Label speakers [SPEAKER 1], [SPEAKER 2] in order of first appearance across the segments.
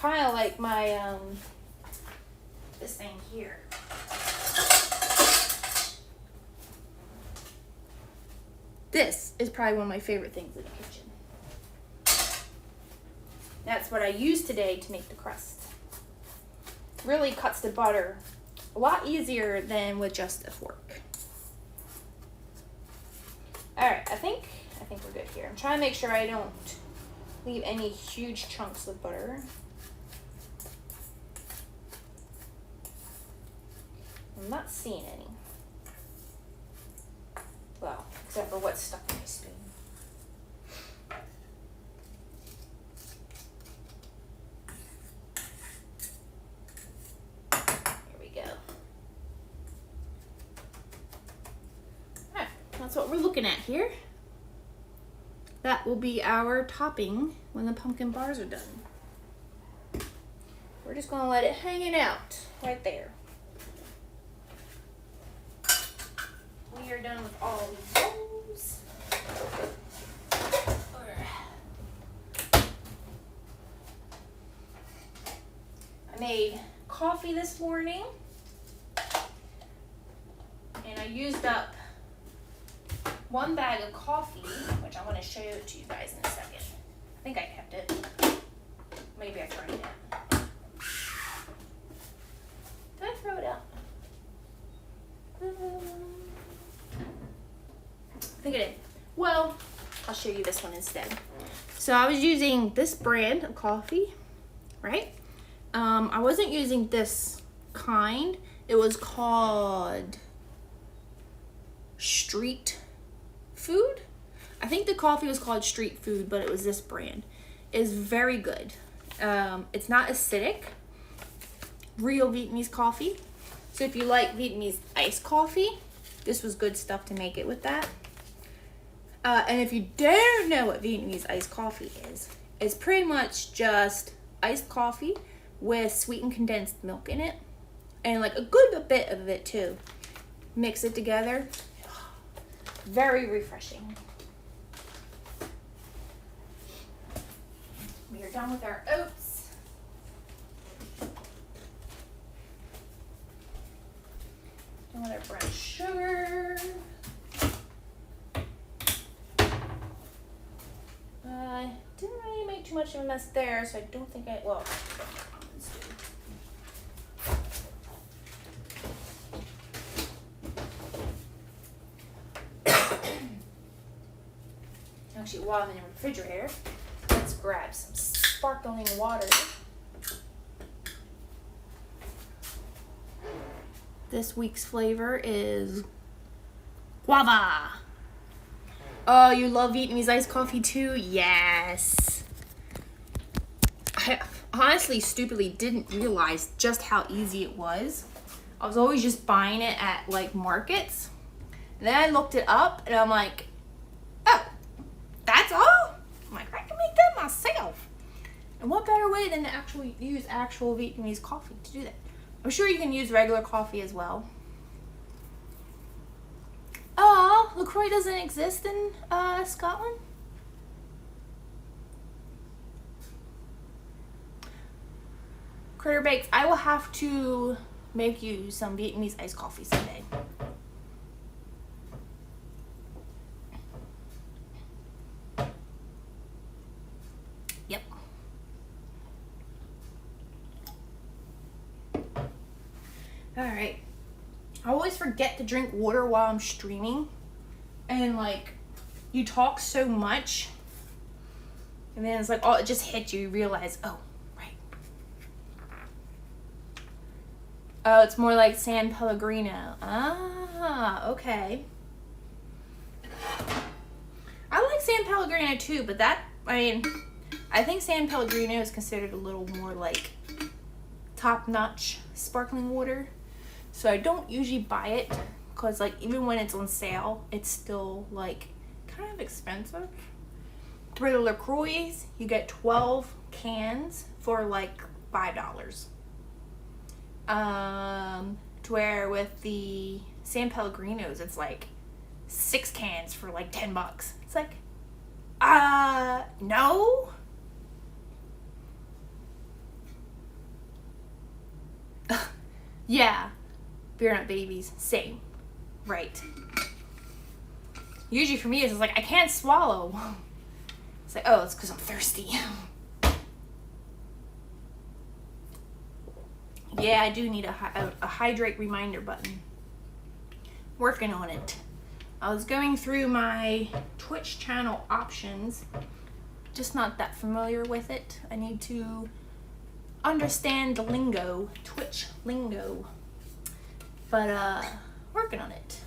[SPEAKER 1] kind of like my, this thing here. This is probably one of my favorite things in the kitchen. That's what I used today to make the crust. Really cuts the butter a lot easier than with just a fork. Alright, I think we're good here. I'm trying to make sure I don't leave any huge chunks of butter. I'm not seeing any. Well, except for what's stuck in my spoon. Here we go. Alright, that's what we're looking at here. That will be our topping when the pumpkin bars are done. We're just gonna let it hang it out right there. We are done with all these bowls. I made coffee this morning, and I used up one bag of coffee, which I'm going to show it to you guys in a second. I think I kept it. Maybe I threw it out. Did I throw it out? I think I did. Well, I'll show you this one instead. So I was using this brand of coffee, right? I wasn't using this kind. It was called Street Food. I think the coffee was called Street Food, but it was this brand. It's very good. It's not acidic. Real Vietnamese coffee. So if you like Vietnamese iced coffee, this was good stuff to make it with that. And if you don't know what Vietnamese iced coffee is, it's pretty much just iced coffee with sweetened condensed milk in it. And like a good bit of it too. Mix it together. Very refreshing. We are done with our oats. Done with our brown sugar. Didn't really make too much of a mess there, so I don't think well, let's do. Actually, while I'm in the refrigerator, let's grab some sparkling water. This week's flavor is guava. Oh, you love Vietnamese iced coffee too? Yes. I honestly, stupidly didn't realize just how easy it was. I was always just buying it at like markets. And then I looked it up and I'm like, oh, that's all? I'm like, I can make that myself. And what better way than to actually use actual Vietnamese coffee to do that? I'm sure you can use regular coffee as well. Oh, LaCroix doesn't exist in Scotland? Critter Bakes, I will have to make you some Vietnamese iced coffee someday. Yep. Alright. I always forget to drink water while I'm streaming. And like, you talk so much. And then it's like, oh, it just hits you. You realize, oh, right. Oh, it's more like San Pellegrino. Ah, okay. I like San Pellegrino too, but I think San Pellegrino is considered a little more like top-notch sparkling water. So I don't usually buy it because like even when it's on sale, it's still like kind of expensive. For the LaCroix, you get 12 cans for like $5. To where with the San Pellegrinos, it's like 6 cans for like $10. It's like, no. Yeah. Beer nut babies. Same. Right. Usually for me, it's just like, I can't swallow. It's like, oh, it's because I'm thirsty. Yeah, I do need a hydrate reminder button. Working on it. I was going through my Twitch channel options. Just not that familiar with it. I need to understand the lingo, Twitch lingo. But working on it.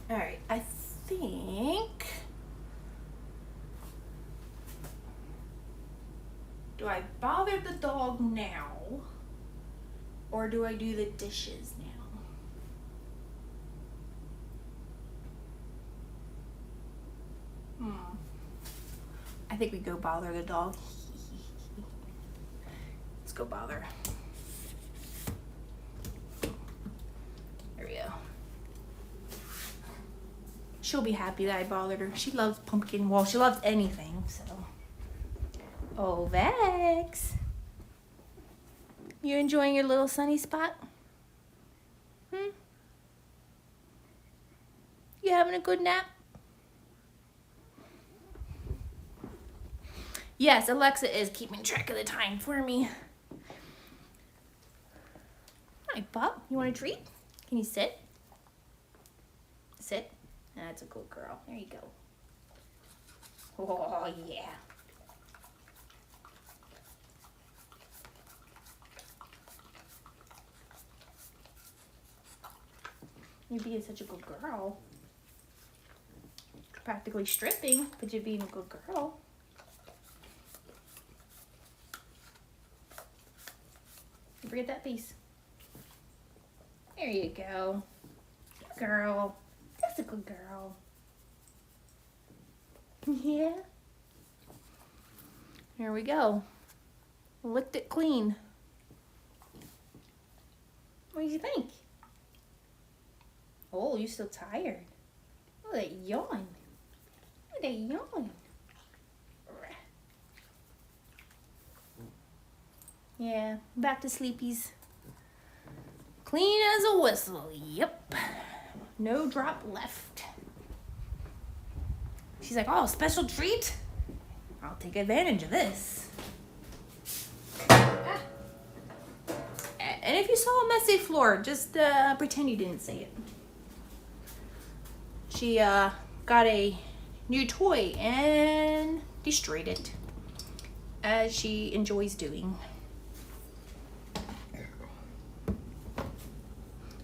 [SPEAKER 1] All right, I think. Do I bother the dog now, or do I do the dishes now? I think we go bother the dog. Let's go bother. There we go. She'll be happy that I bothered her. She loves pumpkin. Well, she loves anything, so. Oh, Vex. You enjoying your little sunny spot? You having a good nap? Yes, Alexa is keeping track of the time for me. Hi, Pup. You want a treat? Can you sit? Sit. That's a good girl. There you go. Oh, yeah. You're being such a good girl. Practically stripping, but you're being a good girl. Forget that piece. There you go. Good girl. That's a good girl. Yeah. Here we go. Licked it clean. What do you think? Oh, you're still tired. Look at that yawn. Look at that yawn. Yeah, back to sleepies. Clean as a whistle. Yep. No drop left. She's like, oh, special treat? I'll take advantage of this. Ah. And if you saw a messy floor, just pretend you didn't see it. She got a new toy and destroyed it, as she enjoys doing.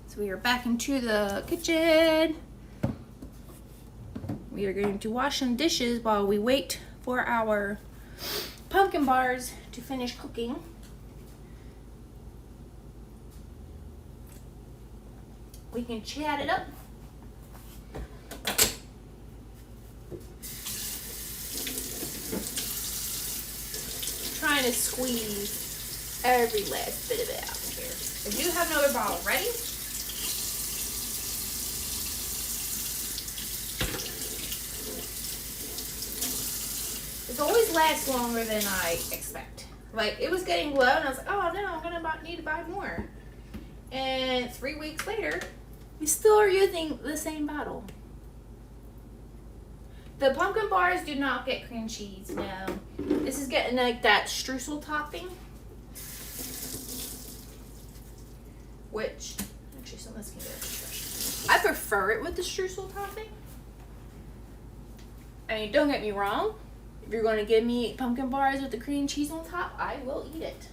[SPEAKER 1] So we are back into the kitchen. We are going to wash some dishes while we wait for our pumpkin bars to finish cooking. We can chat it up. Trying to squeeze every last bit of it out here. I do have another bottle ready. It always lasts longer than I expect. Like, it was getting low and I was like, oh no, I'm gonna need to buy more. And 3 weeks later, we still are using the same bottle. The pumpkin bars do not get cream cheese, no. This is getting like that streusel topping. Which, actually some of this can go in the trash. I prefer it with the streusel topping. I mean, don't get me wrong. If you're going to give me pumpkin bars with the cream cheese on top, I will eat it.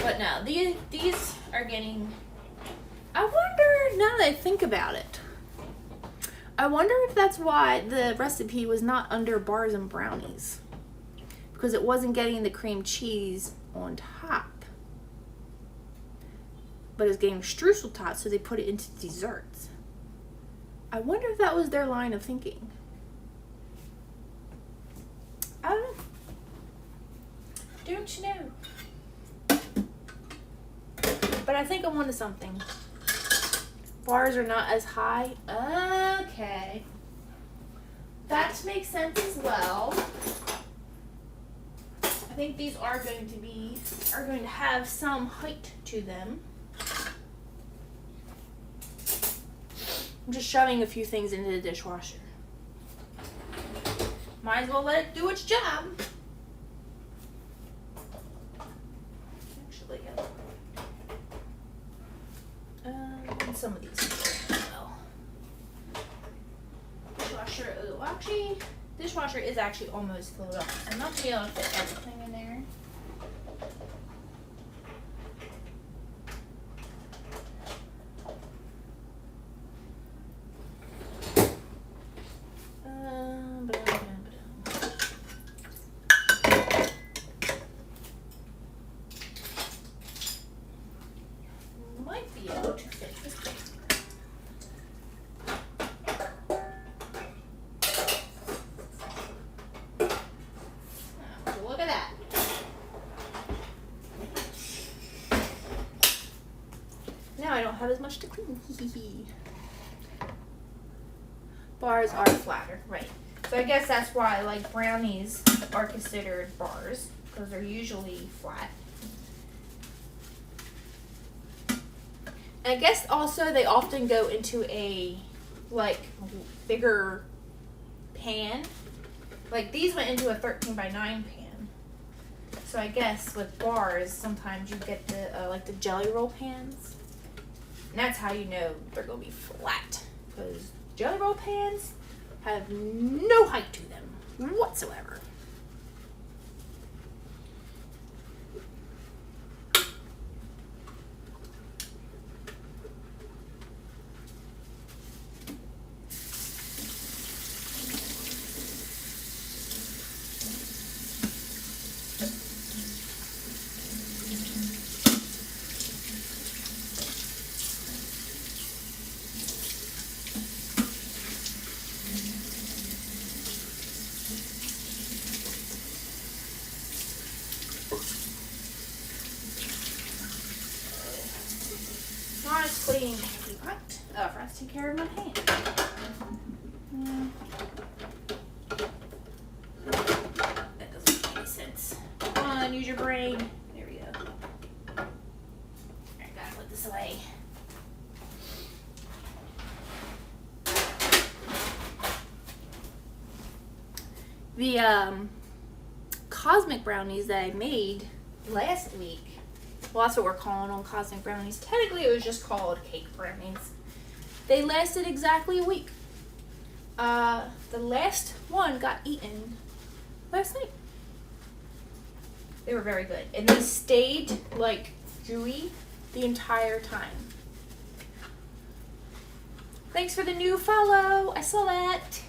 [SPEAKER 1] But no, these are getting... I wonder, now that I think about it, I wonder if that's why the recipe was not under bars and brownies. Because it wasn't getting the cream cheese on top. But it's getting streusel top, so they put it into desserts. I wonder if that was their line of thinking. I don't know. Don't you know? But I think I'm onto something. Bars are not as high. Okay. that makes sense as well. I think these are going to have some height to them. I'm just shoving a few things into the dishwasher. Might as well let it do its job. Actually, some of these as well. Dishwasher is actually almost filled up. I'm not gonna be able to fit everything in there. Might be able to fit this thing. Look at that. Now I don't have as much to clean. Bars are flatter, right. So I guess that's why like brownies are considered bars, because they're usually flat. And I guess also they often go into a like bigger pan. Like these went into a 13 by 9 pan. So I guess with bars, sometimes you get the like the jelly roll pans. And that's how you know they're gonna be flat. Because jelly roll pans have no height to them whatsoever. Not as clean as we want. Oh, for us to take care of my hand. That doesn't make any sense. Come on, use your brain. There we go. Alright, gotta put this away. The cosmic brownies that I made last week, well, that's what we're calling them, cosmic brownies. Technically, it was just called cake brownies. They lasted exactly a week. The last one got eaten last night. They were very good. And they stayed, like, gooey the entire time. Thanks for the new follow. I saw that.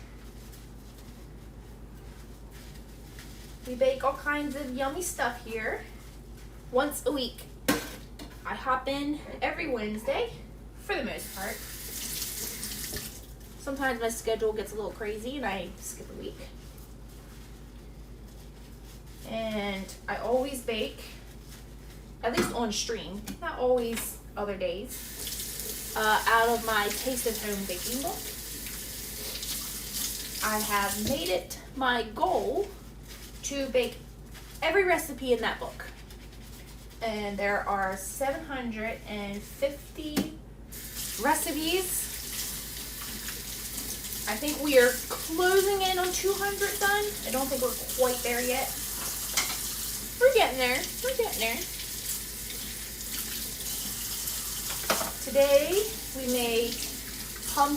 [SPEAKER 1] We bake all kinds of yummy stuff here. Once a week. I hop in every Wednesday, for the most part. Sometimes my schedule gets a little crazy and I skip a week. And I always bake, at least on stream, not always other days, out of my Taste of Home baking book. I have made it my goal to bake every recipe in that book. And there are 750 recipes. I think we are closing in on 200 done. I don't think we're quite there yet. We're getting there. We're getting there. Today we made